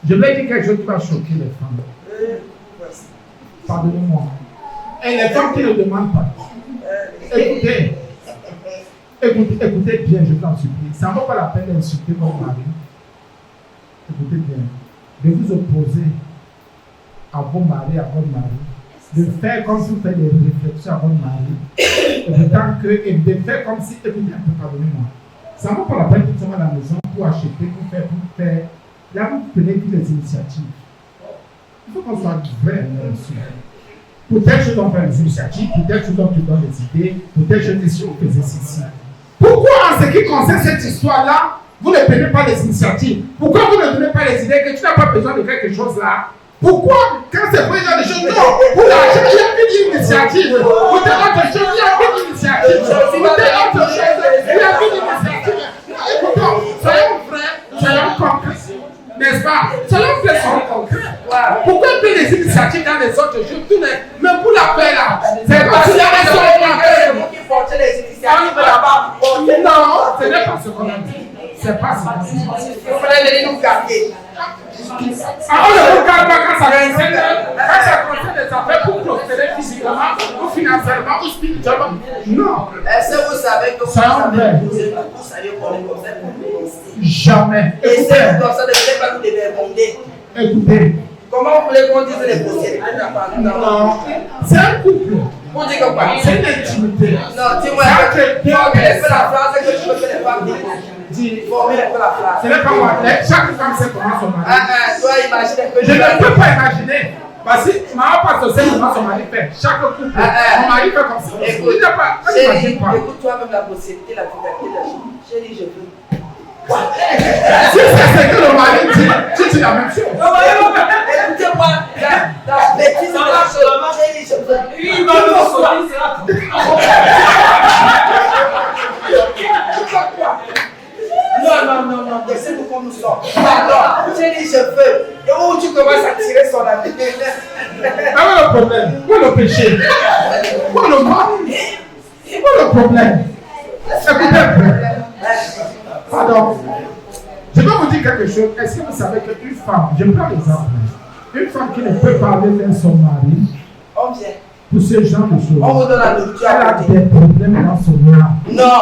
Je vais dire quelque chose qui va choquer les femmes. Pardonnez-moi. Et les femmes qui ne demandent pas. Écoutez bien, je t'en supplie. Ça ne vaut pas la peine d'insulter votre mari. Écoutez bien. De vous opposer à vos maris, à votre mari. De faire comme si vous faites des réflexions à votre mari. Et de faire comme si, écoutez un peu, pardonnez-moi. Ça ne vaut pas la peine de à la maison pour acheter, pour faire. Là, vous prenez toutes les initiatives. Il faut qu'on soit vrai là-dessus. Peut-être je dois faire des initiatives, peut-être je dois te donner des idées, peut-être je décide de faire ceci. Pourquoi, en ce qui concerne cette histoire-là, vous ne prenez pas les initiatives? Pourquoi vous ne donnez pas les idées que tu n'as pas besoin de faire quelque chose là? Pourquoi, quand c'est pour les gens de choses, non, pour l'argent, il y a une initiative. Pour telle autre chose, il y a une initiative. Pour telle autre chose, il y a une initiative. Écoutons, soyons vrais, soyons concrets. N'est-ce pas? Soyons vrais, soyons concrets. Pourquoi il y a des initiatives dans les autres choses? Mais pour la paix là, c'est parce qu'il y a des gens qui portent les initiatives là-bas. Non, ce n'est pas ce qu'on a dit. C'est pas ce qu'on a dit. Vous voulez nous garder. On ne vous garde pas quand ça concerne les affaires pour prospérer physiquement, ou financièrement, ou spirituellement. Non. Est-ce que vous savez que vous savez qu'on est comme ça pour ministère? Jamais. Et c'est comme ça, ne devez pas nous demander. Écoutez. Comment vous voulez qu'on dise les possibilités? Non. C'est un couple. Vous dites que quoi? C'est une intimité. Non, dis-moi, formulez la phrase que tu veux que les femmes disent. Formulez la phrase. Ce n'est pas moi. Chaque femme sait comment son mari. Toi, imagine que je ne peux pas imaginer. Parce que ma part sait comment son mari fait. Chaque couple. Mon mari fait comme ça. Écoute, écoute-toi même la possibilité, la puberté de la chérie. Chérie, je veux. Si c'est ce que le mari dit, tu dis la même chose. Écoutez-moi, la bêtise de la chose. Chérie, je veux. Il va nous sortir. Non, laissez-nous comme nous sommes. Pardon, chérie, je veux. Et où tu commences à tirer son ami. Où est le problème? Où est le péché? Où est le mal? Où est le problème? Écoutez un peu. Pardon. Je vais vous dire quelque chose. Est-ce que vous savez qu'une femme, je prends l'exemple, une femme qui ne peut pas aller vers son mari, pour ce genre de choses, on vous donne la nourriture elle a des problèmes dans son âme. Non,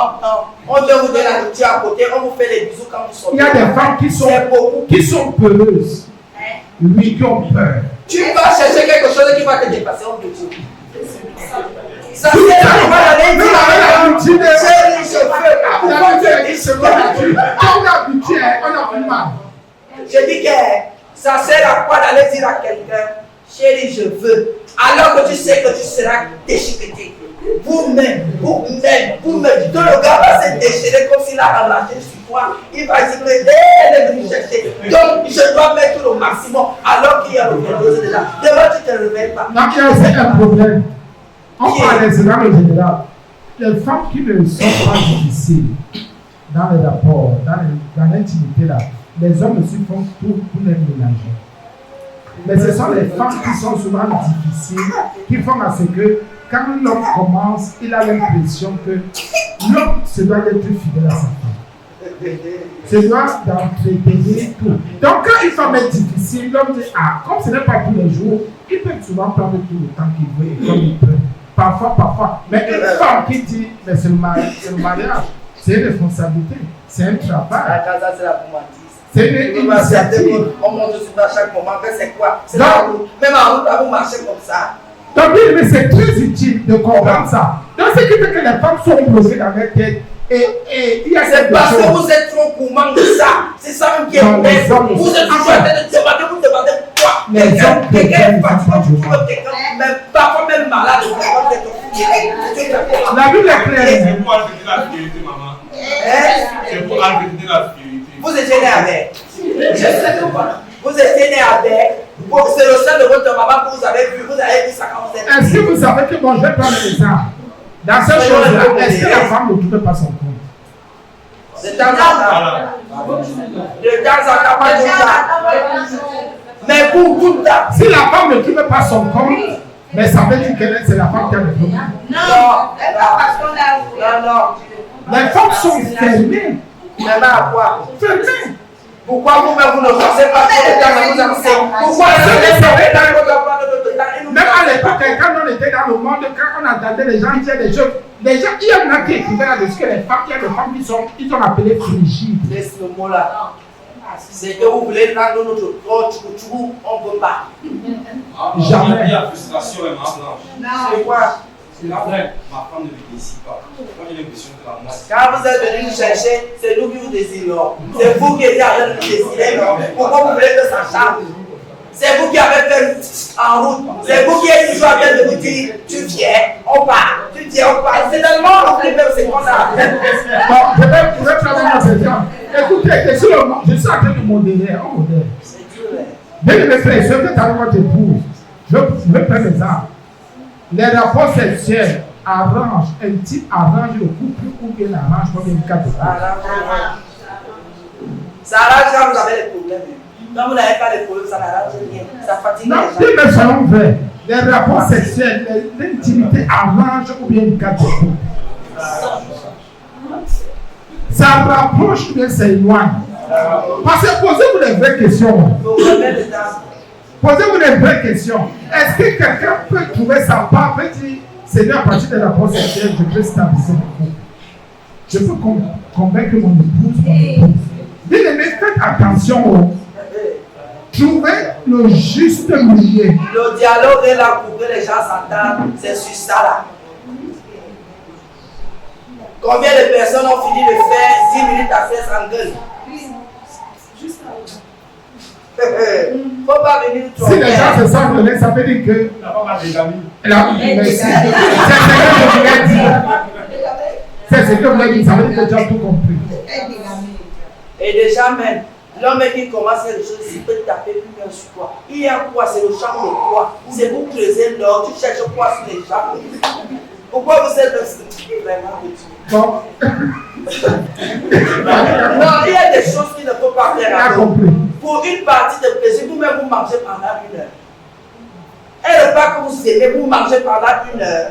on vient vous donner la nourriture à côté, on vous fait les bisous quand vous sortez. Il y a des femmes qui sont peureuses. Oui, qui ont peur. Tu vas chercher quelque chose qui va te dépasser, on te dit. Ça c'est la nourriture. Chérie, je veux. On a plus mal. Je dis que ça sert à quoi d'aller dire à quelqu'un, chérie, je veux, alors que tu sais que tu seras déchiqueté. Vous-même, tout le gars va se déchirer comme s'il a relâché sur toi. Il va dire, elle est venue chercher. Donc, je dois mettre le maximum alors qu'il y a le dose de là. Demain, tu ne te réveilles pas. Donc, il y a aussi un problème. On parle des exemples en général. Les femmes qui ne sont pas difficiles dans les rapports, dans l'intimité là, les hommes aussi font tout pour les ménager. Mais ce sont les femmes qui sont souvent difficiles, qui font à ce que quand l'homme commence, il a l'impression que l'homme se doit être fidèle à sa femme. Se doit d'entretenir tout. Donc quand une femme est difficile, l'homme dit, comme ce n'est pas tous les jours, il peut souvent prendre tout le temps qu'il veut et comme il peut. Parfois. Mais une femme qui dit, mais c'est le mariage, c'est une responsabilité, c'est un travail. C'est une initiative. On monte sur à chaque moment, mais c'est quoi? C'est la route. Même en route, vous marchez comme ça. Donc, mais c'est très utile de comprendre ça. Donc, ce qui fait que les femmes sont bloquées dans leur tête. Et il y a c'est parce que vous êtes trop gourmand de ça. C'est ça même qui est vrai. Vous êtes en train de demander, vous demandez quoi? Quelqu'un est fatigué, tu trouves quelqu'un, même parfois même malade, la Bible est claire. C'est pour alphabétiser la spiritualité, maman. C'est pour alphabétiser la spiritualité. Vous étiez né avec. Je sais pas. Vous étiez né avec. C'est le sein de votre maman que vous avez vu ça quand vous êtes. Est-ce que vous savez que bon, je vais prendre l'exemple. Dans cette chose-là, est-ce que la femme ne trouve pas son compte? De temps en temps. De temps en temps, pas tout ça. Mais pour tout ça. Si la femme ne trouve pas son compte, mais ça veut dire que c'est la femme qui a le problème. Non. Les femmes sont fermées. Fermées à quoi? Fermées. Pourquoi vous-même vous ne pensez pas que le temps vous avancez? Pourquoi Même à l'époque, quand on était dans le monde, quand on entendait les gens dire des choses, il y en a qui écrivaient là-dessus que les femmes, il y a des femmes qui sont appelées frigides. Laisse le mot là. C'est que vous voulez prendre notre corps, on ne peut pas. Jamais. Il y a frustration et marche blanche. C'est quoi? C'est la vraie. Ma femme ne me décide pas. Moi j'ai l'impression que la moitié. Quand vous êtes venu nous chercher, c'est nous qui vous désirons. C'est vous qui êtes en train de nous désirer, non? Pourquoi vous voulez que ça change? C'est vous qui avez fait en route. C'est vous qui êtes toujours en train de nous dire, tu viens, on part. Tu viens, on part. C'est tellement le c'est qu'on a. Bon, je vais prendre ma question. Écoutez, je suis en train de modérer. On modère. Bien aimé frère, ce que tu as avec votre épouse, je vais prendre l'exemple. Les rapports sexuels arrangent, un type arrange le couple ou bien arrange comme une carte de couple. Ça arrange quand vous avez des problèmes. Quand vous n'avez pas de problème, ça n'arrange rien. Ça fatigue Non, les gens. mais soyons vrais. Les rapports sexuels, l'intimité arrange ou bien une carte de couple. Ça rapproche ou bien ça éloigne. Parce que posez-vous les vraies questions. Posez-vous les vraies questions. Est-ce que quelqu'un peut trouver sa part, peut dire, Seigneur, à partir de la rapport sexuel, je peux stabiliser mon couple. Je peux convaincre mon épouse, Bien aimé, faites attention. Trouvez le juste milieu. Le dialogue est là pour que les gens s'entendent. C'est sur ça là. Combien de personnes ont fini de faire 10 minutes à faire s'engueuler? Faut pas venir trop. Si les gens se sentent donnés, ça veut dire que La femme a des amis. C'est ce que vous avez dit, ça veut dire que tu as tout compris. Et déjà même, l'homme qui commence quelque chose, il peut taper plus bien sur toi. Il y a quoi? C'est le champ de quoi? C'est vous creuser l'or, tu cherches quoi sur les champs? Pourquoi vous êtes vraiment petit? Bon. Non, il y a des choses qui ne peuvent pas faire à compris. Pour une partie de plaisir, vous-même vous mangez pendant 1 heure. Et le pas que vous aimez, vous mangez pendant 1 heure.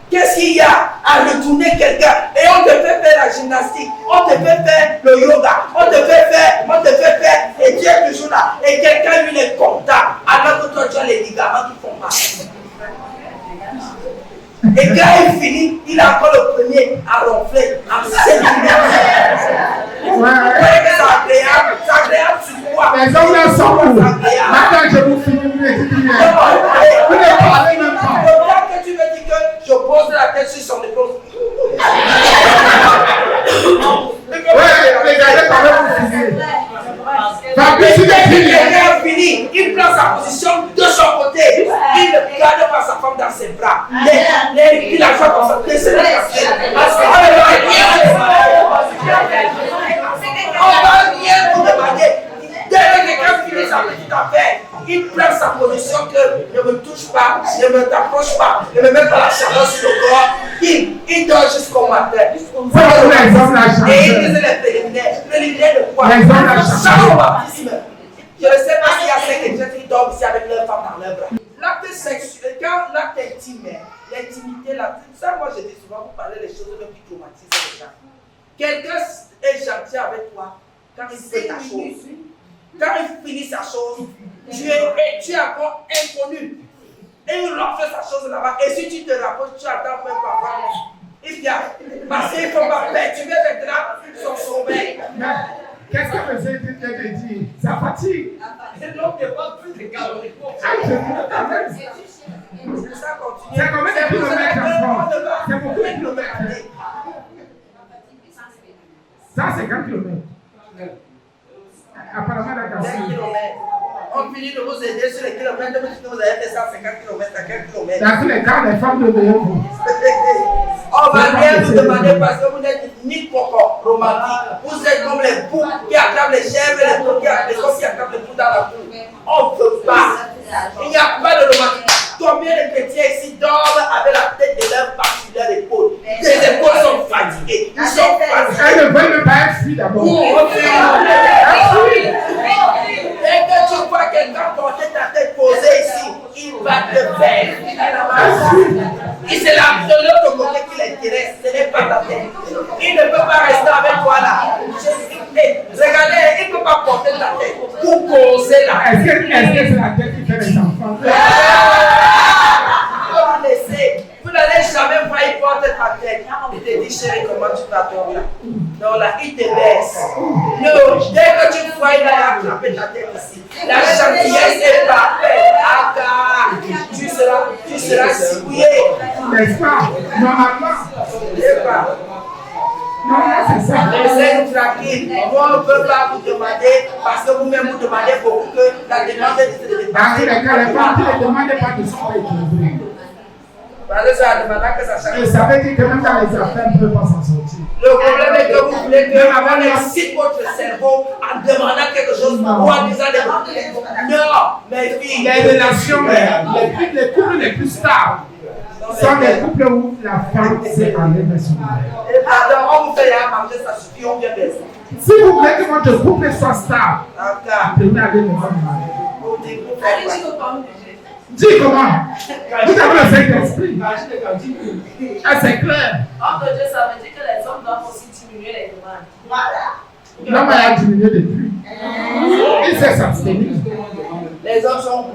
Qu'est-ce qu'il y a à retourner quelqu'un? Et on te fait faire la gymnastique, on te fait faire le yoga, on te fait faire, et tu es toujours là. Et quelqu'un lui est content, alors que toi tu as les ligaments qui font mal. Et quand il finit, il a encore le premier à ronfler en 7 minutes. Vous voyez que c'est agréable sur quoi? Les hommes là sont où? Maintenant je vous finis, vous ne dites rien. Vous ne parlez même pas. Le temps que tu me dis que je pose la tête sur son épaule. Regardez quand même vous finissez. Fabrice, il est fini. Il a fini. Il prend sa position de son côté. Il ne garde pas sa femme dans ses bras. Il a fait comme ça. On va rien vous demander. Dès que quelqu'un finit sa petite affaire, il prend sa position que ne me touche pas, ne me t'approche pas, ne me met pas la chaleur sur le corps. Il dort jusqu'au matin. Et il faisait les préliminaires. Préliminaires de quoi? Les hommes la Au baptisme. Je ne sais pas s'il y a certains qui dorment ici avec leur femme dans leurs bras. L'acte sexuel, quand l'acte intime, l'intimité, ça, moi je dis souvent, vous parlez des choses qui traumatisent les gens. Quelqu'un est gentil avec toi quand il fait ta chose. Quand il finit sa chose, tu es encore inconnu. Et il refait sa chose là-bas. Et si tu te rapproches, tu attends même pas. Il vient. Parce qu'il ne faut pas perturber maintenant son sommeil. Qu'est-ce que vous avez dit? Ça fatigue. L'homme n'est pas plus de calories. Ça continue. C'est combien de kilomètres en France? C'est beaucoup de kilomètres. 150 kilomètres. Apparemment, la cancer. On finit de vous aider sur les kilomètres, vous avez fait 150 km à quel kilomètre? Dans tous les cas, les femmes de vous. On va bien vous demander parce que vous n'êtes ni coco romantique. Vous êtes comme les boucs qui attrapent les chèvres et les boucs qui attrapent les boucs dans la boue. On ne peut pas. Il n'y a pas de romantique. Combien de chrétiens ici dorment avec la tête de leur part sur leur épaule? Les épaules sont fatiguées. Ils sont fatigués. Elle ne veut même pas être fille d'abord. Dès que tu vois quelqu'un porter ta tête posée ici, il va te faire. Et c'est de l'autre côté qui l'intéresse. Ce n'est pas ta tête. Il ne peut pas rester avec toi là. Regardez, il ne peut pas porter ta tête pour causer là. Est-ce que c'est la tête qui fait les enfants? Vous n'allez jamais voir, il porte ta tête. Il te dit, chérie, comment tu vas dormir? Donc là, il te baisse. Non, dès que tu vois, il a attrapé ta tête ici. La gentillesse est parfaite. Tu seras souillé. N'est-ce pas? Normalement. C'est pas. Non, c'est ça. Laissez-nous tranquille. Moi, on ne peut pas vous demander, parce que vous-même vous demandez beaucoup que la demande est de Dans tous les cas, les femmes qui ne demandent pas de son pays. Parce que ça demande que ça change. Et ça veut dire que même dans les affaires, on ne peut pas s'en sortir. Le problème est que vous voulez qu'on excite votre cerveau en demandant quelque chose ou en disant des mots. Non, mes filles. Les relations, les couples les plus stables sont des couples où la femme sait aller vers son mari. Et pardon, on vous fait à manger, ça suffit, on vient baisser. Si vous voulez que votre couple soit stable, apprenez à aller vers votre mari. Dis comment? Vous avez le Saint-Esprit. Ah, c'est clair. Entre Dieu, ça veut dire que les hommes doivent aussi diminuer les demandes. Voilà. L'homme a diminué depuis. Il s'est s'abstenir. Les hommes sont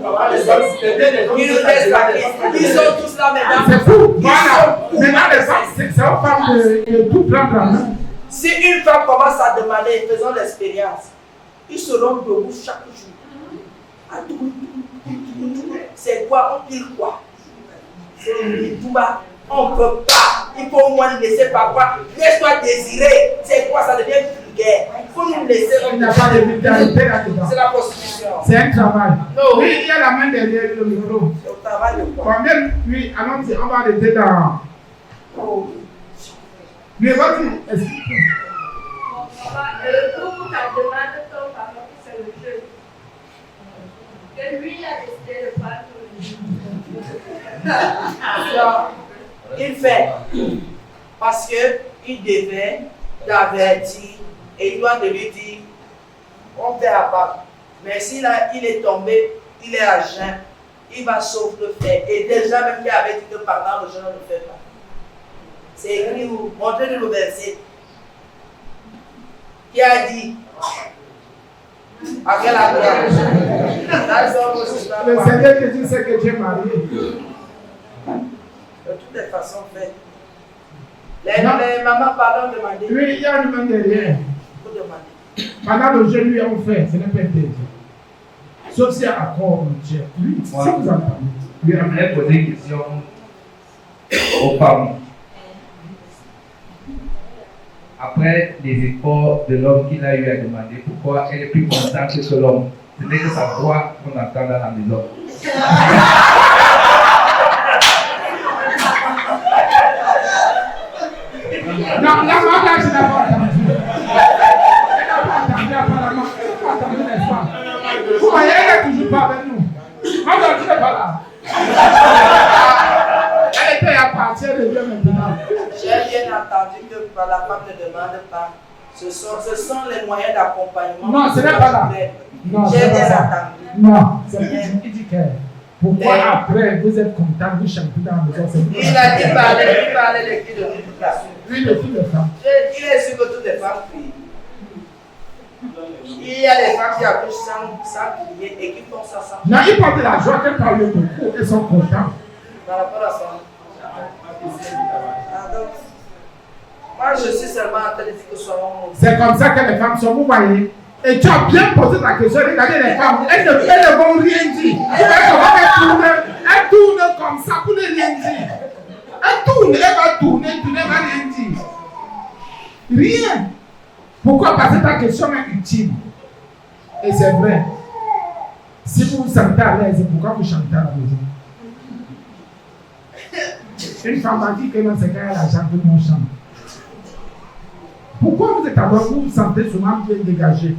ils nous laissent la crise. Ils sont tous là maintenant. C'est fou. Voilà. Maintenant, les femmes, c'est aux femmes de tout prendre en main. Si une femme commence à demander, faisons l'expérience, ils seront debout chaque jour. C'est quoi? On pile quoi? C'est tout bas. On ne peut pas. Il faut au moins laisser par quoi? Laisse-toi désirer. C'est quoi? Ça devient vulgaire. Il faut nous laisser. Il n'y a pas de vulgarité là-dedans. C'est la prostitution. C'est un travail. Non. Oui, il y a la main derrière le micro. C'est au travail de quoi? Combien, oui, allons-y, on va arrêter dans. Mais vas-y, explique. Le coup, ta demande tombe par contre, c'est le jeu. Que lui, il a décidé de prendre le jeu. Alors, il fait parce qu'il devait l'avertir et il doit de lui dire on fait à part. Mais s'il est tombé, il est à jeun, il va sauf le faire. Et déjà, même qu'il avait dit que pendant le jeûne, on ne fait pas. C'est écrit où? Montrez-nous le verset. Qui a dit? À quelle endroit? Le Seigneur te dit c'est que tu es marié. De toutes les façons, fait. Les mamans, pardon, demandez. Oui, il y a une main derrière. Vous demandez. Pendant le jeûne, lui, on fait, ce n'est pas interdit. Sauf si il y a accord Dieu. Oui, si vous entendez. Oui, j'aimerais poser une question aux femmes. Après les efforts de l'homme qu'il a eu à demander, pourquoi elle est plus contente que l'homme? Ce n'est que sa voix qu'on entend dans la maison. Non, la maman, là, je n'ai pas entendu. Elle n'a pas entendu, apparemment. Elle n'a pas entendu, n'est-ce pas? Vous voyez, elle n'est toujours pas avec nous. Moi, je ne suis pas là. Elle était à partir de Dieu maintenant. J'ai bien entendu que la femme ne demande pas. Ce sont les moyens d'accompagnement. Non, ce n'est pas là. Non, J'ai c'est bien pas ça. entendu. Non, c'est il dit que pourquoi après vous êtes content, vous chantez dans la maison, c'est Il a dit parler de qui de toute la suite. oui, le fils de femme. Il est sûr que toutes les femmes crient. Il y a des femmes qui accouchent sans crier et qui font ça sans. Non, ils parlent de la joie qu'elles parlent beaucoup, elles sont contents. Par rapport à ça. Ah, donc, moi, je suis seulement en train de dire que soyons. C'est comme ça que les femmes sont, vous voyez. Et tu as bien posé ta question, regardez les femmes, elles ne vont rien dire. Elles tournent comme ça pour ne rien dire. Elle va tourner, elle va rien dire. Rien. Pourquoi? Parce que ta question est utile. Et c'est vrai. Si vous vous sentez à l'aise, pourquoi vous chantez à la maison? Une femme m'a dit que non, c'est quand elle a chanté mon chant. Pourquoi vous êtes alors, vous vous sentez souvent bien dégagé?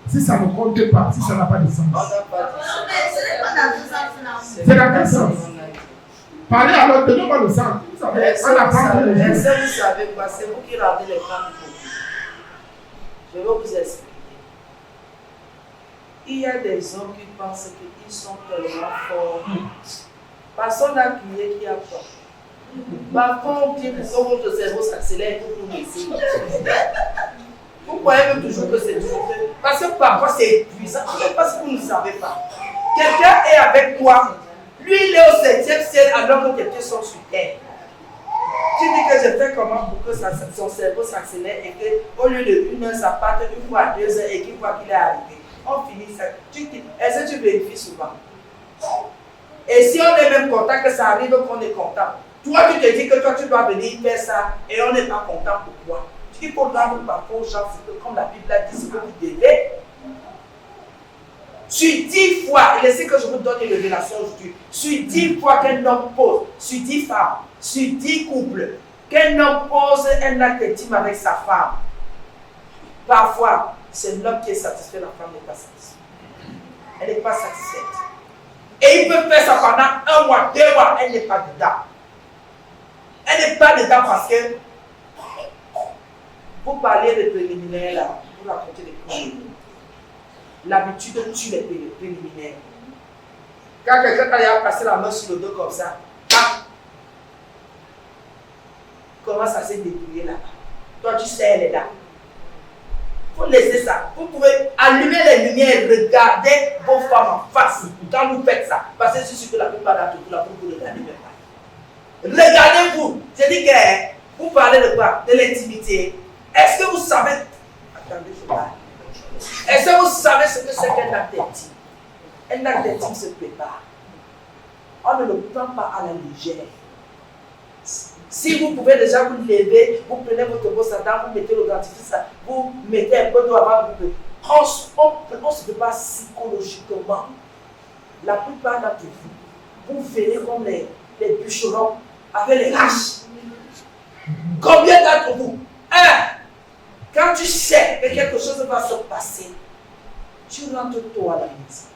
Si ça ne compte pas, si ça n'a pas de sens. C'est dans quel sens? Parlez alors, donnez-moi le sens. Vous savez, on apprend tous les jours. Est-ce que vous savez quoi? C'est vous qui rendez les femmes pauvres. Je vais vous expliquer. Il y a des hommes qui pensent qu'ils sont tellement forts. Personne n'a crié qui a peur. Parfois, on dit pourquoi votre cerveau s'accélère pour nous laisser. Vous croyez même toujours que c'est toujours. Parce que parfois c'est épuisant. Parce que vous ne savez pas. Quelqu'un est avec toi. Lui, il est au 7e ciel alors que quelqu'un sont sur terre. Tu dis que je fais comment pour que son cerveau s'accélère et qu'au lieu de 1 heure, ça parte 1 fois à 2 heures et qu'il voit qu'il est arrivé. On finit ça. Est-ce que tu vérifies souvent? Et si on est même content que ça arrive, qu'on est content. Toi, tu te dis que toi, tu dois venir faire ça et on n'est pas content pour toi. Il faut rendre parfois aux gens, c'est que comme la Bible a dit, c'est que vous devez. Sur 10 fois, et laissez que je vous donne une révélation aujourd'hui, sur 10 fois qu'un homme pose, sur 10 femmes, sur 10 couples, qu'un homme pose un acte intime avec sa femme, parfois, c'est l'homme qui est satisfait, la femme n'est pas satisfaite. Elle n'est pas satisfaite. Et il peut faire ça pendant 1 mois, 2 mois, elle n'est pas dedans. Elle n'est pas dedans parce que vous parlez des préliminaires là, vous racontez des préliminaires. L'habitude tue les préliminaires. Quand quelqu'un a passé la main sur le dos comme ça, comment ça s'est débrouillé là-bas? Toi tu sais, elle est là. Il faut laisser ça. Vous pouvez allumer les lumières, regarder vos femmes en face quand vous faites ça. Parce que je suis sûr que la plupart d'entre vous, vous ne regardez même pas. Regardez-vous. Je dis que vous parlez de quoi? De l'intimité. Est-ce que vous savez. Attendez, je parle. Est-ce que vous savez ce que c'est qu'un acte intime? Un acte intime se prépare. On ne le prend pas à la légère. Si vous pouvez déjà vous lever, vous prenez votre brosse à dents, vous mettez le dentifrice, vous mettez un peu d'eau avant de on se prépare psychologiquement. La plupart d'entre vous, vous venez comme les bûcherons avec les haches. Combien d'entre vous? Quand tu sais que quelque chose va se passer, tu rentres tôt à la maison.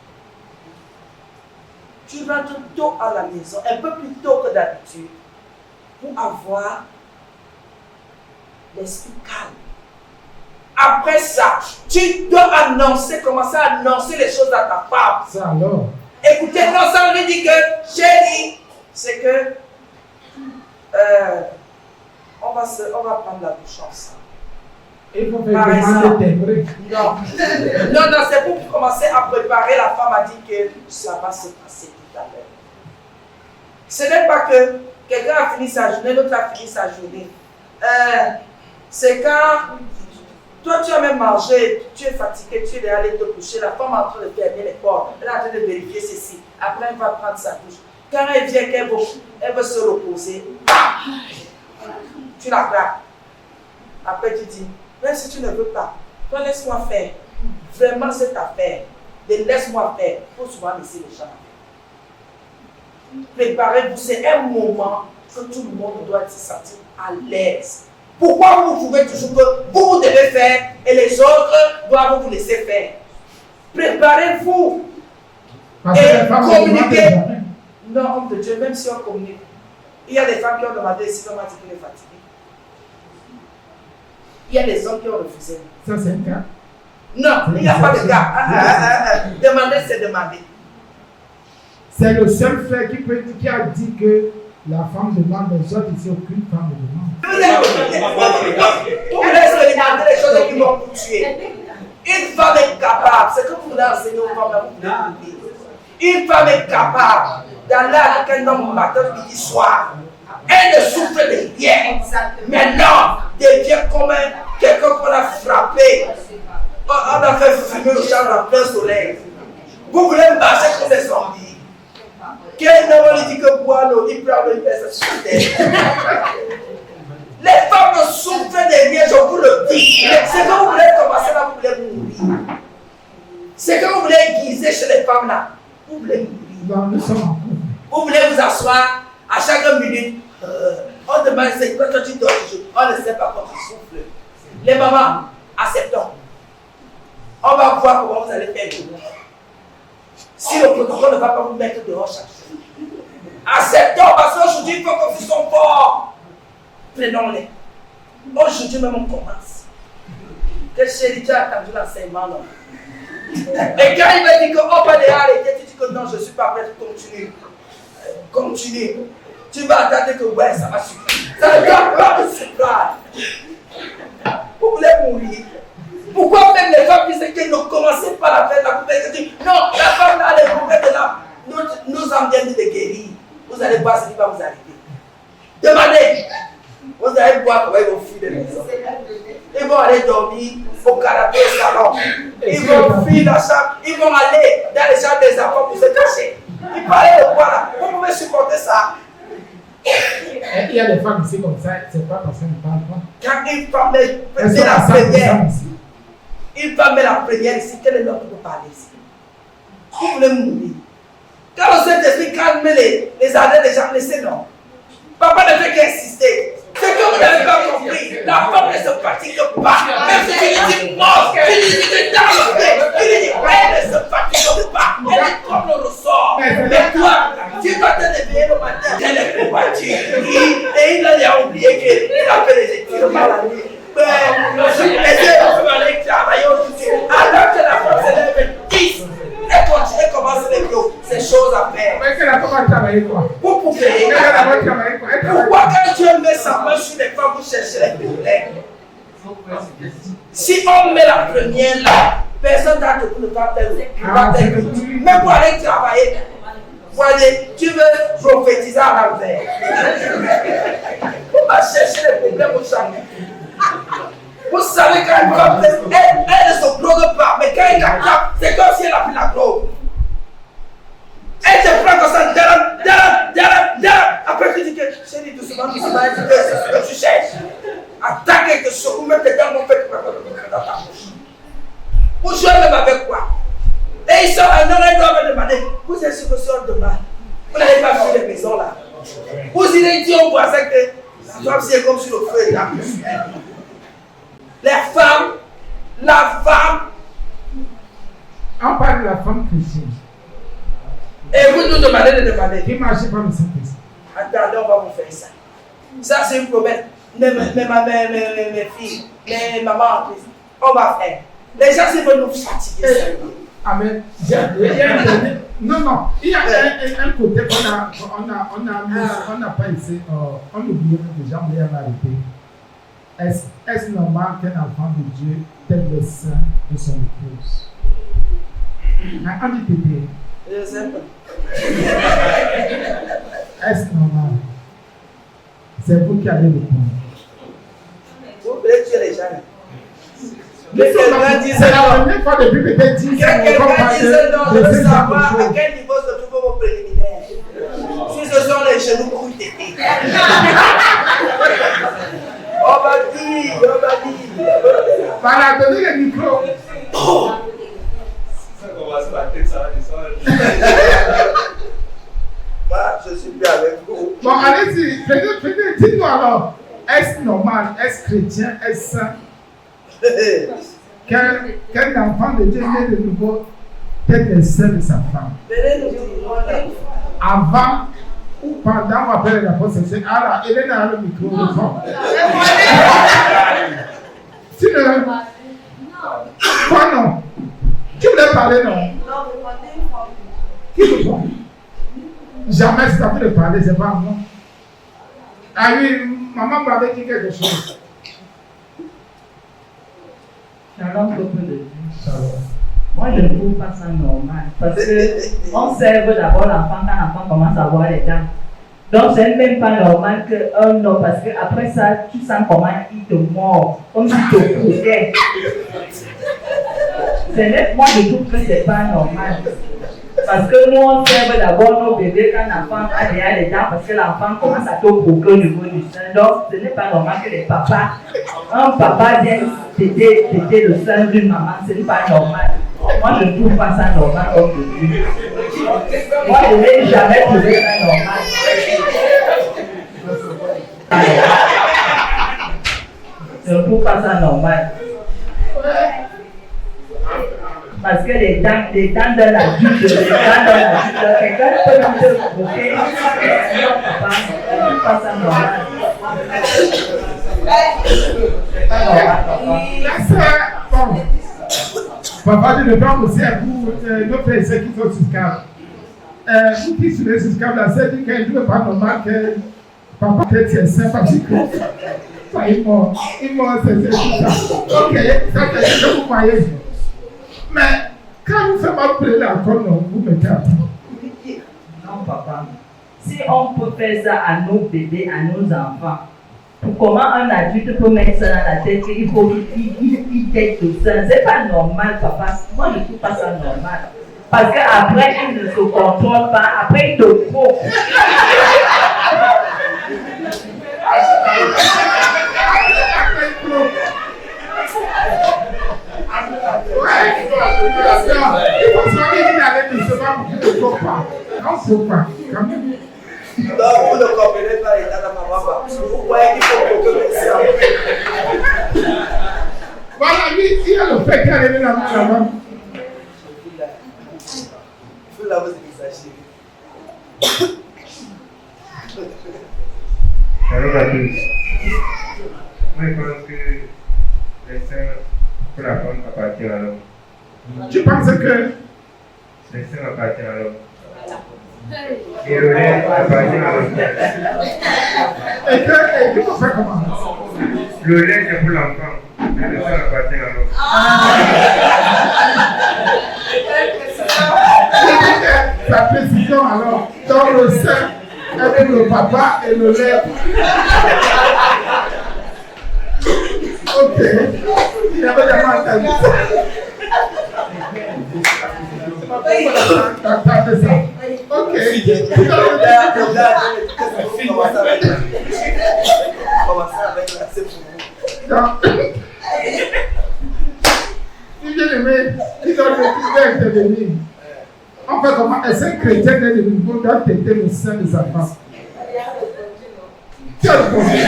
Tu rentres tôt à la maison, un peu plus tôt que d'habitude, pour avoir l'esprit calme. Après ça, tu dois commencer à annoncer les choses à ta femme. Ça alors? Écoutez, non, ça veut dire que, chérie, c'est que on va prendre la douche ensemble. Il faut faire demander. Non, c'est pour commencer à préparer. La femme a dit que ça va se passer tout à l'heure. Ce n'est pas que quelqu'un a fini sa journée, l'autre a fini sa journée. C'est quand toi tu as même mangé, tu es fatigué, tu es allé te coucher, la femme est en train de fermer les portes, elle est en train de vérifier ceci. Après elle va prendre sa douche. Quand elle vient, elle veut se reposer, tu la claques. Après tu dis, même si tu ne veux pas, toi laisse-moi faire. Vraiment cette affaire, de laisse-moi faire, il faut souvent laisser les gens faire. Préparez-vous, c'est un moment que tout le monde doit se sentir à l'aise. Pourquoi vous trouvez toujours que vous devez faire et les autres doivent vous laisser faire? Préparez-vous et communiquez. Non, homme de Dieu, même si on communique, il y a des femmes qui ont demandé si l'homme a dit qu'il est fatigué. Il y a des hommes qui ont refusé. Ça, c'est un cas? Non, il n'y a pas de cas. Demander, c'est demander. C'est le seul frère qui a dit que la femme demande les autres, ici aucune femme ne demande. Vous laissez demander les choses qui vont vous tuer. Une femme est capable, c'est que vous voulez enseigner aux femmes, vous voulez oublier. Une femme est capable d'aller avec un homme matin, midi, soir. Elle ne souffre de rien. Maintenant, devient comme quelqu'un qu'on a frappé. On a fait fumer le champ en plein soleil. Vous voulez marcher comme des zombies. Quel homme lui dit que boire l'eau, il prend le pèse sur la terre. Les femmes ne souffrent de rien, je vous le dis. C'est que vous voulez commencer là, vous voulez mourir. C'est que vous voulez aiguiser chez les femmes là. Vous voulez mourir. Non, nous sommes en couple. Vous voulez vous asseoir à chaque minute. On demande, c'est quoi toi tu dors toujours. On ne sait pas quand tu souffles. Les mamans, acceptons. On va voir comment vous allez faire. Si le protocole ne va pas vous mettre dehors chaque jour. Acceptons, parce qu'aujourd'hui, il faut que vous soyez forts. Prenons-les. Aujourd'hui même, on commence. Que chérie, tu as attendu l'enseignement, non? Et quand il va dire qu'on va arrêter, tu dis que non, je ne suis pas prêt, continue. Continue. tu vas attendre que ouais, ça va suffire. Ça ne doit pas me surprendre. Vous voulez mourir. Pourquoi même les femmes disent que nous commençons par la faire la poupée? Non, la femme là, les poupées de là, nous en viennent de guérir. Vous allez voir ce qui va vous arriver. Demandez. Vous allez voir comment ils vont fuir de maison. Ils vont aller dormir au canapé au salon. Ils vont fuir la chambre. Ils vont aller dans les chambres des enfants pour se cacher. Ils parlaient de quoi là? Vous pouvez supporter ça? Il y a des femmes ici comme ça, c'est pas parce qu'elles ne parlent pas. Quand une femme est la première, une femme est la première ici, quel est l'homme qui peut parler ici? Vous voulez mourir. Quand le Saint-Esprit calme les arrêts des gens, laissez non. Papa ne fait qu'insister. C'est que vous n'avez pas compris. La femme ne se fatigue pas. Même si tu lui dis mort, tu lui dis de t'enlever, tu lui dis elle ne se fatigue pas. Elle est comme le ressort. Mais toi, tu vas te réveiller le matin. Elle est combattue. Et il a oublié qu'il a fait les études mal à lui. Mais je vais aller travailler aujourd'hui. Alors que la femme se lève 10. Elle continue à commencer les vidéos. C'est chose à faire. Mais qu'elle a pas travaillé quoi? Vous pouvez. Elle a pas travaillé quoi? Pourquoi quand Dieu met sa main sur les femmes, vous cherchez les problèmes? Si on met la première là, personne d'entre vous ne va faire. Mais pour aller travailler, voyez, tu veux prophétiser à l'envers. On va chercher les problèmes au champ. Vous savez quand une femme, elle ne se bloque pas, mais quand elle la tape, c'est comme si elle a pris la globe. Elle te prend comme ça, après tu dis que chérie, doucement, c'est ce que tu cherches. Attaque quelque chose, ou même tes dents vont faire dans ta bouche. Vous jouez même avec quoi? Et ils sont un homme, ils doivent me demander, vous êtes sur le sol demain. Vous n'allez pas faire les maisons là. Vous irez dire au voisin que la femme c'est comme sur le feu et la la femme. On parle de la femme chrétienne. Et vous nous demandez de demander. Qui ne marche pas, mais c'est possible. Attendez, on va vous faire ça. Ça, c'est une promesse. Mes filles, mes mamans en plus. On va faire. Les gens, c'est pour nous fatiguer. Amen. Non. Il y a un côté on n'a pas essayé. On oublie que les gens voulaient arrêter. Est-ce normal qu'un enfant de Dieu t'aime le sein de son épouse? On dit tété. Je sais pas. Est-ce normal? C'est vous qui allez répondre. Vous voulez tuer les gens. Quelqu'un disait non. La première fois depuis peut-être 10 ans. Quelqu'un disait non. Je veux savoir à quel niveau se trouvent vos préliminaires. Si ce sont les genoux pour une tété. On va dire. Voilà, donnez le micro. Ça commence par la tête, ça va descendre. Moi, je suis bien avec vous. Bon, allez-y. Dites-nous alors. Est-ce normal, est-ce chrétien, est-ce saint qu'un enfant de Dieu né de nouveau tel le sein de sa femme? Venez nous dire. Avant ou pendant ou après les rapports sexuels? Alors, Hélène a le micro. Tu ne. Quoi non? Qui voulait parler non? Non, demandez une femme. Qui veut parler? Jamais si tu as voulu parler, c'est pas moi. Ah oui, maman m'avait dit quelque chose. Shalom, peuple de Dieu. Moi, je ne trouve pas ça normal. Parce qu'on serve d'abord l'enfant quand l'enfant commence à avoir les dents. Donc, ce n'est même pas normal qu'un homme, parce qu'après ça, tu sens comment il te mord, comme s'il te coupait. Moi, je trouve que ce n'est pas normal. Parce que nous, on serve d'abord nos bébés quand l'enfant a déjà les dents, parce que l'enfant commence à te croquer au niveau du sein. Donc, ce n'est pas normal que les papas, un papa vienne téter le sein d'une maman, ce n'est pas normal. Moi, je ne trouve pas ça normal comme de Dieu. Moi, je n'ai jamais trouvé ça normal. Je ne trouve pas ça normal. Parce que les dents d'un adulte, quelqu'un peut même se provoquer. Papa, je ne trouve pas ça normal. Pas normal, papa. Bon. Papa, je ne parle aussi à vous, nos frères qui sont sur câble. Vous qui suivez ce scandale, là, c'est dit qu'il ne veut pas normal que papa tient ça parce que ça, il mort, c'est ça. Ok, ça c'est ce que vous voyez. Mais quand vous faites mal plaider encore, non, vous mettez à terre. Non, papa. Si on peut faire ça à nos bébés, à nos enfants, comment un adulte peut mettre ça dans la tête qu'il faut qu'il tête tout ça? C'est pas normal, papa. Moi, je ne trouve pas ça normal. Parce qu'après, il ne se contrôle pas. Après, il te faut. Il faut savoir qu'il allait nous recevoir pour qu'il ne faut pas. Non, il ne faut pas. Quand même. Donc, vous ne comprenez pas l'état de ma maman. Vous voyez qu'il faut que ça. Voilà, lui, il a le fait qu'il a levé la main là-bas. Il faut la vous exagérer. Bonjour à tous. Moi, je pense que les seins pour la femme appartiennent à l'homme. Tu penses que Les seins appartiennent à l'homme. Et le lait appartient à l'homme. et tu peux faire comment? Le lait c'est pour l'enfant. Mais le sein appartient à l'homme. La précision alors, dans le sein, est pour le papa et le lait. Ok. Il avait jamais entendu ça. T'entendais ça? Ok. Si bien aimé, il doit intervenir. En fait, comment est-ce qu'un chrétien de nouveau doit têter le sein de sa femme? Quel problème?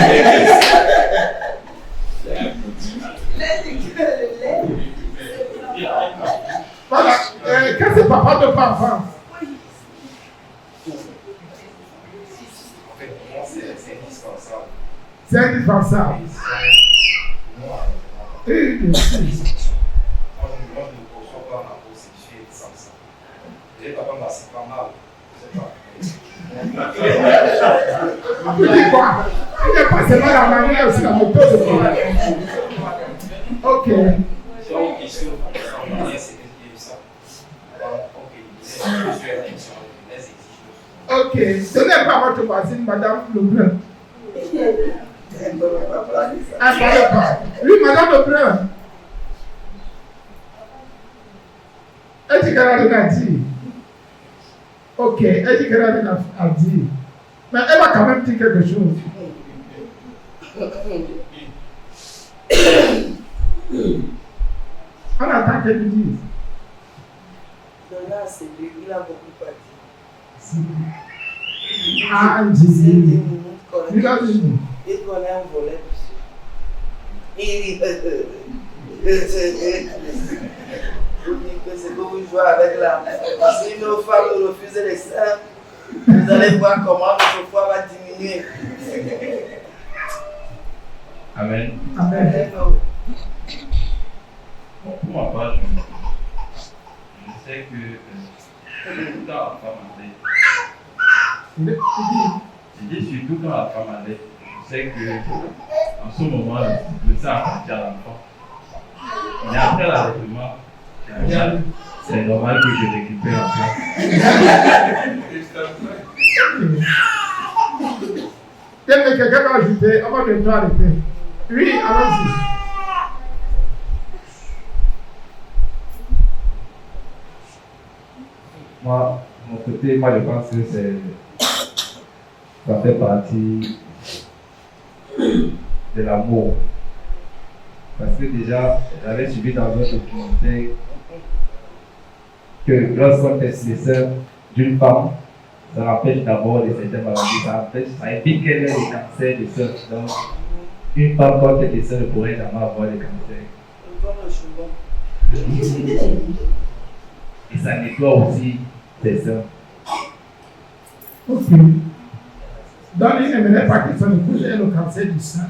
Voilà, quand c'est papa de enfant. C'est indispensable. Et de suite. Moi, je ne conçois pas ma peau sexuelle sans ça. Et papa m'a c'est pas mal. Vous dites quoi? Il n'est pas seulement la manière, aussi la méthode de faire. Ok. Si on question, on va dire c'est ça. Ok. Donnez pas votre voisine, Madame Lebrun. Ah, pas. Oui, Madame Lebrun. Elle dit qu'elle a rien à dire. Ok, elle dit qu'elle a rien à dire. Mais elle va quand même dire quelque chose. On attend qu'elle lui dise. Là, c'est lui, il a beaucoup parti. Ah, Jésus. Il a dit. Il connaît un volet. Vous dites que c'est que vous jouez avec la main. Si nos femmes nous refusent les seins, vous allez voir comment notre foi va diminuer. Amen. Amen. Pour ma part, je sais que surtout quand la femme allait, je dis surtout quand la femme allait, je sais que en ce moment, le sang appartient à l'enfant. Mais après l'allaitement, c'est normal que je récupère l'enfant. Quelqu'un va ajouter, on va bientôt arrêter. Oui, allons-y. Moi, de mon côté, je pense que ça fait partie de l'amour. Parce que déjà, j'avais suivi dans un documentaire que lorsqu'on teste les sœurs d'une femme, ça empêche d'abord de certaines maladies, ça évite qu'elle ait des cancers des sœurs. Donc, une femme quand elle est sœur ne pourrait jamais avoir des cancers. Et ça nettoie aussi ses sœurs. Ok. Donc, il n'aimerait pas que son épouse ait le cancer du sein.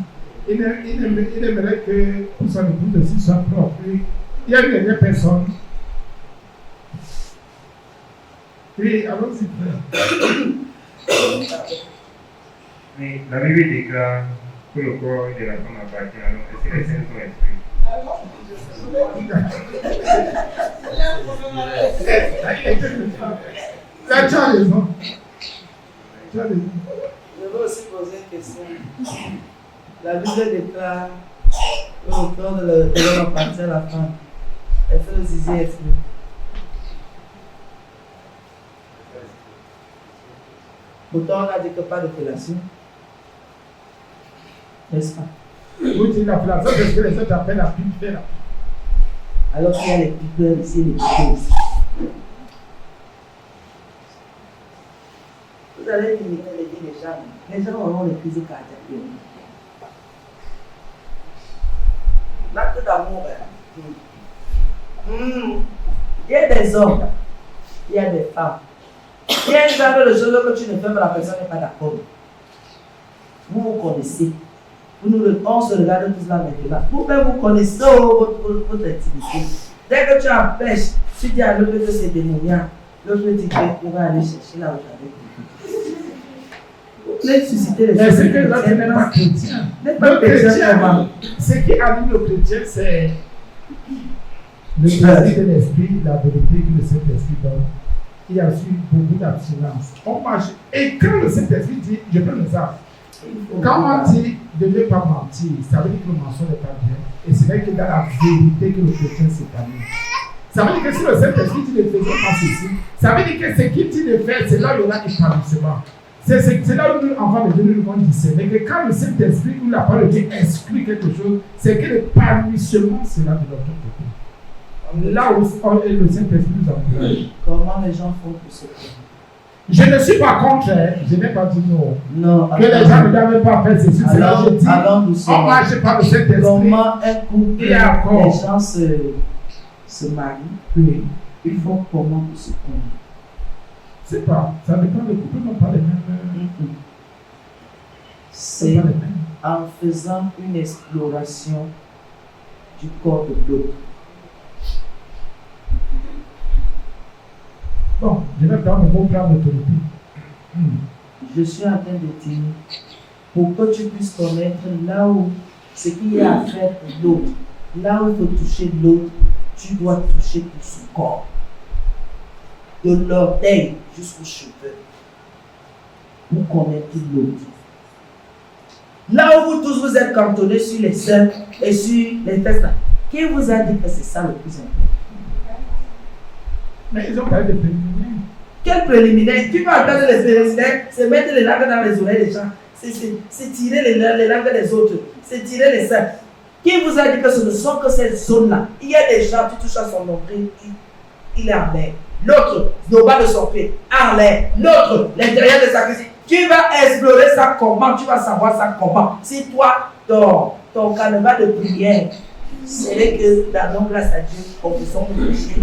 Il aimerait que son épouse aussi soit propre. Il y a une dernière personne. Oui, allons-y, frère. Mais la Bible déclare que le corps de la femme appartient à l'homme. Est-ce que les saints sont esprits? Là, tu as raison. Tu as raison. Je veux aussi poser une question. La Bible déclare que le corps de l'homme appartient à la femme. Est-ce que le zizi est esprit? Pourtant, on a dit que pas de fellation. N'est-ce pas? Vous dites la place, c'est ce que les autres appellent la pipe faire. Alors qu'il y a les pipeurs ici et les pipeurs ici. Vous allez limiter les vies des gens. Les gens auront les crises cardiaques. L'acte d'amour, il y a des hommes, il y a des femmes. Il y a une genre de choses que tu ne fais, mais la personne n'est pas d'accord. Vous vous connaissez. On se regarde tous là maintenant. Vous-même, vous connaissez votre intimité. Dès que tu empêches, tu dis à l'autre que c'est démoniaque. L'autre dit qu'on va aller chercher là où j'avais. Vous voulez susciter les Mais c'est que l'autre n'est pas chrétien. Le chrétien, ce qui anime le chrétien, c'est le esprit de l'esprit, la vérité que le Saint-Esprit donne. Il y a aussi beaucoup d'abstinence. On marche. Et quand le Saint-Esprit dit, je prends l'exemple. Quand on dit de ne pas mentir, ça veut dire que le mensonge n'est pas bien. Et c'est vrai que dans la vérité que le chrétien s'épanouit. Ça veut dire que si le Saint-Esprit dit de faire pas ceci, ça veut dire que ce qu'il dit de faire, c'est là où il y aura épanouissement. C'est là où nous, enfants de Dieu, nous devons discerner que quand le Saint-Esprit ou la parole de Dieu exclut quelque chose, c'est que l'épanouissement sera de notre côté. Là où le Saint-Esprit nous encourage. Comment les gens font pour se connaître? Je ne suis pas contre, je n'ai pas dit non. Non. Que les gens ne doivent pas faire ceci. C'est là que je dis, on marche par le Saint-Esprit. Comment un couple, Et encore. les gens se marient, Oui. ils font comment pour se connaître? C'est pas, ça dépend des couples, non pas les mêmes. C'est en faisant une exploration du corps de l'autre. Bon, je vais prendre mon plan d'autorité. Je suis en train de dire, pour que tu puisses connaître là où ce qu'il y a à faire pour l'autre, là où il faut toucher l'autre, tu dois toucher pour son corps. De l'orteil jusqu'aux cheveux. Vous connaissez l'autre. Là où vous tous vous êtes cantonnés sur les seins et sur les fesses, qui vous a dit que c'est ça le plus important? Mais ils ont parlé de préliminaires. Quel préliminaire? Tu vas entendre les préliminaires, c'est mettre les langues dans les oreilles des gens, c'est tirer les langues des autres, c'est tirer les seins. Qui vous a dit que ce ne sont que ces zones-là? Il y a des gens, tu touches à son nombril, il est en l'air. L'autre, le bas de son pied, en l'air. L'autre, l'intérieur de sa cuisine. Tu vas explorer ça comment, tu vas savoir ça comment. Si toi, ton carnaval de prière, c'est que dans nos grâce à Dieu, confessons nos péchés.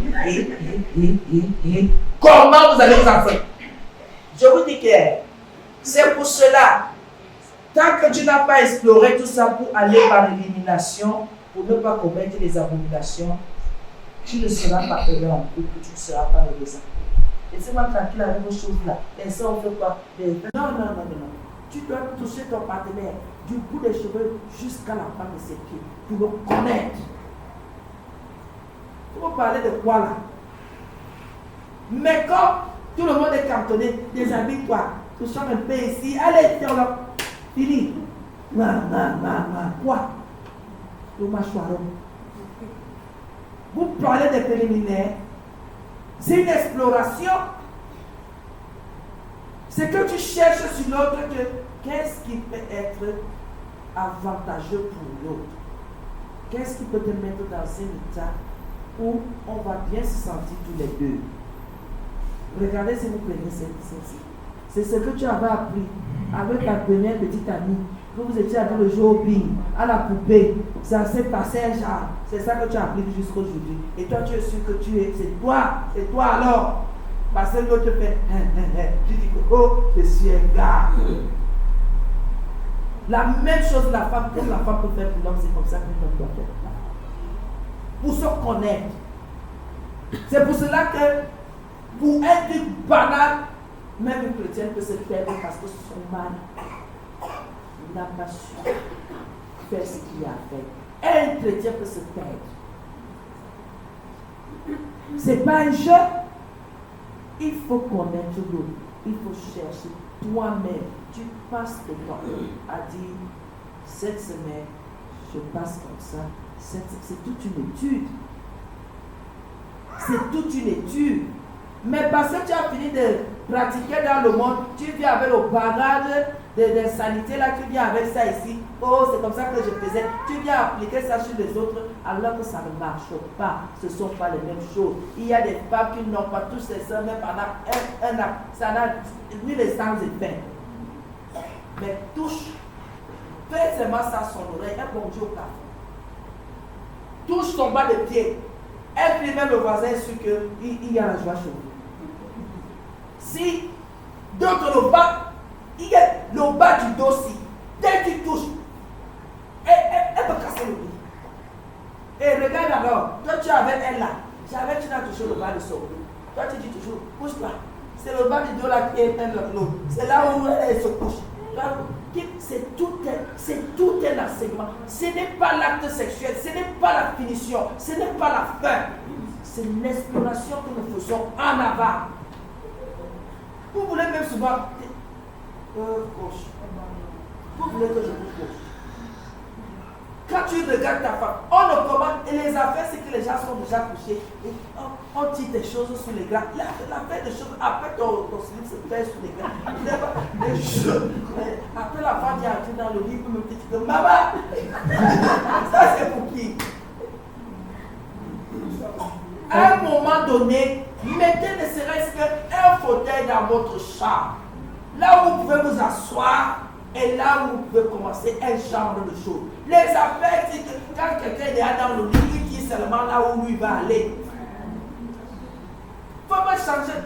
Et comment vous allez vous en faire? Je vous dis que c'est pour cela, tant que tu n'as pas exploré tout ça pour aller par élimination, pour ne pas commettre les abominations, tu ne seras pas heureux en couple, tu ne seras pas heureux en couple. Laissez-moi tranquille avec vos choses-là. Les gens ont fait quoi? Non. Tu dois toucher ton partenaire du bout des cheveux jusqu'à la fin de ses pieds pour le connaître. Vous parlez de quoi là? Mais quand tout le monde est cantonné, déshabille-toi, touchons un peu ici, allez, tiens là, fini. Non, quoi? Le mâchoire. Vous parlez des préliminaires, c'est une exploration. C'est que tu cherches sur l'autre qu'est-ce qui peut être avantageux pour l'autre. Qu'est-ce qui peut te mettre dans un état où on va bien se sentir tous les deux. Regardez s'il vous plaît, c'est ce que tu avais appris avec ta première petite amie. Quand vous étiez avec le jeu au bing, à la poupée, ça s'est passé un genre. C'est ça que tu as appris jusqu'à aujourd'hui. Et toi, tu es sûr que c'est toi alors. Parce que l'autre fait, tu dis que, oh, je suis un gars. La même chose, la femme, comme la femme peut faire pour l'homme, c'est comme ça que l'homme doit faire. Pour se connaître. C'est pour cela que Pour un truc banal, même une chrétienne peut se perdre parce que son mari n'a pas su faire ce qu'il a fait. Un chrétien peut se perdre. C'est pas un jeu. Il faut connaître l'autre. Il faut chercher toi-même. Tu passes ton temps à dire cette semaine, je passe comme ça. C'est toute une étude. C'est toute une étude. Mais parce que tu as fini de pratiquer dans le monde, tu viens avec le bagage de sanité, là, tu viens avec ça ici. Oh, c'est comme ça que je faisais. Tu viens appliquer ça sur les autres, alors que ça ne marche pas. Ce ne sont pas les mêmes choses. Il y a des femmes qui n'ont pas tous ces seins, même pendant un an. Ça n'a ni les sangs effets. Mais touche, fais seulement ça à son oreille, un bon Dieu au café. Touche son bas de pied. Et puis même le voisin est sûr qu'il y a la joie chez vous. Si d'autres le bas, il y a le bas du dossier. Dès qu'il touche, elle peut casser le pied. Et regarde alors, toi tu es avec elle là. Jamais tu n'as touché le bas de son dos. Toi tu dis toujours, couche-toi. C'est le bas du dos là qui est un l'autre. C'est là où elle se couche. C'est tout un enseignement. Ce n'est pas l'acte sexuel, ce n'est pas la finition, ce n'est pas la fin. C'est l'exploration que nous faisons en avant. Vous voulez même souvent gauche. Vous voulez que je vous gauche. Quand tu regardes ta femme, on ne commande. Et les affaires, c'est que les gens sont déjà couchés. Et on tire des choses sur les gars. L'affaire des choses, après ton slip se pèse sur les gars. Après la femme qui a entré dans le lit, vous me dites que maman, ça c'est pour qui? À un moment donné, mettez ne serait-ce qu'un fauteuil dans votre chambre. Là où vous pouvez vous asseoir. Et là où vous pouvez commencer un genre de choses. Les affaires, c'est que quand quelqu'un est là dans le lit, il dit seulement là où lui va aller. Il ne faut pas changer.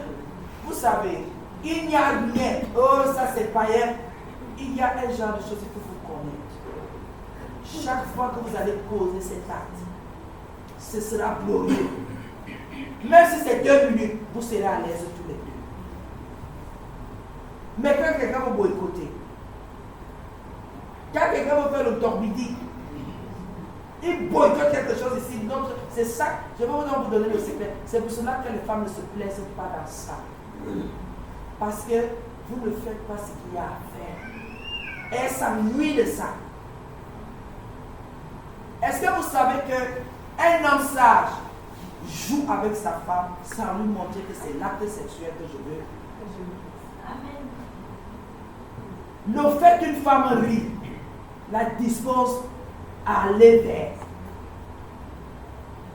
Vous savez, il n'y a rien. Oh, ça c'est païen. Il y a un genre de choses qu'il faut connaître. Chaque fois que vous allez poser cet acte, ce sera glorieux. Même si c'est 2 minutes, vous serez à l'aise tous les deux. Mais quand quelqu'un vous boycotter, quand quelqu'un veut faire le torbidi, il boycotte quelque chose ici. Donc, c'est ça. Je vais vous donner le secret. C'est pour cela que les femmes ne se plaisent pas dans ça. Parce que vous ne faites pas ce qu'il y a à faire. Et ça nuit de ça. Est-ce que vous savez qu'un homme sage joue avec sa femme sans lui montrer que c'est l'acte sexuel que je veux? Amen. Le fait qu'une femme rit la dispose à aller vers.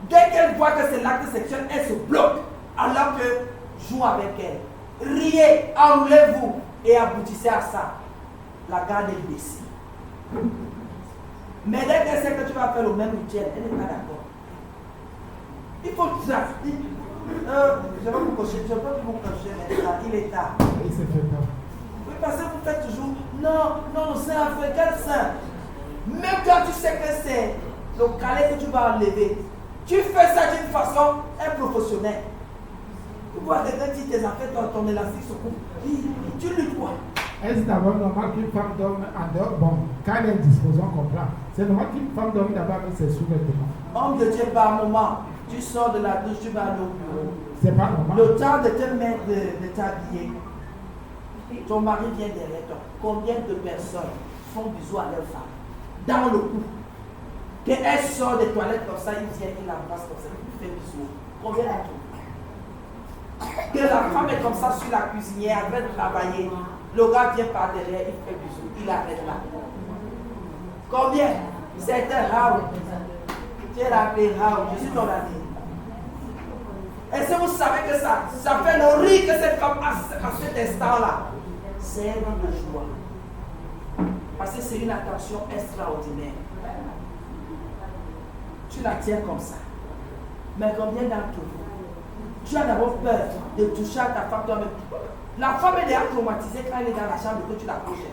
Dès qu'elle voit que c'est l'acte sexuel, elle se bloque. Alors que joue avec elle. Riez, enlevez-vous et aboutissez à ça. La garde est blessée. Mais dès qu'elle sait que tu vas faire le même rituel, elle n'est pas d'accord. Il faut que ça. Je vais vous cocher, je peux vous cocher maintenant. Il est tard. Il s'est fait peur. Oui, parce que vous faites toujours, non, c'est africain, ça. Même quand tu sais que c'est le calais que tu vas enlever, tu fais ça d'une façon improfessionnelle. Tu vois quelqu'un dit tes affaires, ton élastique se coupe. Tu luttes quoi? Est-ce d'abord normal qu'une femme dorme en dehors? Bon, quand elle est disposée, on comprend. C'est normal qu'une femme dorme d'abord avec ses sous-vêtements. Homme de Dieu, par moment, tu sors de la douche, tu vas aller au bureau. C'est pas normal. Le temps de te mettre, de t'habiller. Ton mari vient derrière toi. Combien de personnes font bisous à leur femme? Dans le cou. Qu'elle sort des toilettes comme ça, il vient, il l'embrasse comme ça, il fait bisous. Combien d'entre vous? Que la femme est comme ça sur la cuisinière, en train de travailler. Le gars vient par derrière, il fait bisous, il arrête là. Combien? C'est un Raoul. Tu es rappelé Raoul, je suis ton ami. Est-ce que vous savez que ça fait le rire que cette femme a à cet instant-là? C'est un moment de joie. Parce que c'est une attention extraordinaire. Tu la tiens comme ça. Mais combien d'entre vous, tu as d'abord peur de toucher à ta femme toi-même? La femme est déjà traumatisée quand elle est dans la chambre que tu la couches.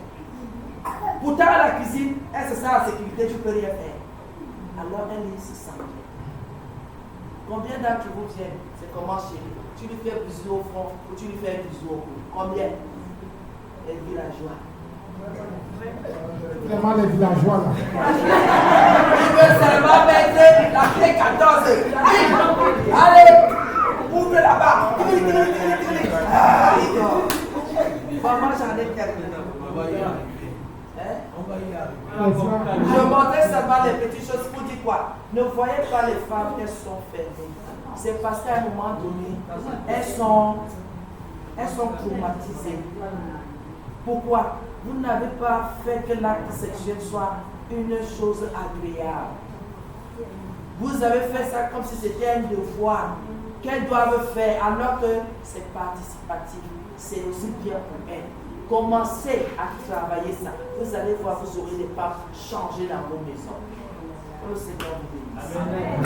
Pourtant, à la cuisine, elle se sent en sécurité, tu ne peux rien faire. Alors elle se sent. Combien d'âmes qui vous viennent? C'est comment chérie? Tu lui fais bisou au front ou tu lui fais un bisou au cou? Combien? Les villageois. Vraiment les villageois là. Il veut seulement mettre la clé 14. Allez, ouvre là-bas. Maman, j'en ai terminé. Je montrais seulement les petites choses pour dire quoi? Ne voyez pas les femmes qu'elles sont fermées. C'est parce qu'à un moment donné, elles sont traumatisées. Pourquoi? Vous n'avez pas fait que l'acte sexuel soit une chose agréable. Vous avez fait ça comme si c'était un devoir qu'elles doivent faire, alors que c'est participatif. C'est aussi bien pour elles. Commencez à travailler ça. Vous allez voir, vous aurez des pas changer dans vos maisons. Que le Seigneur vous bénisse. Amen.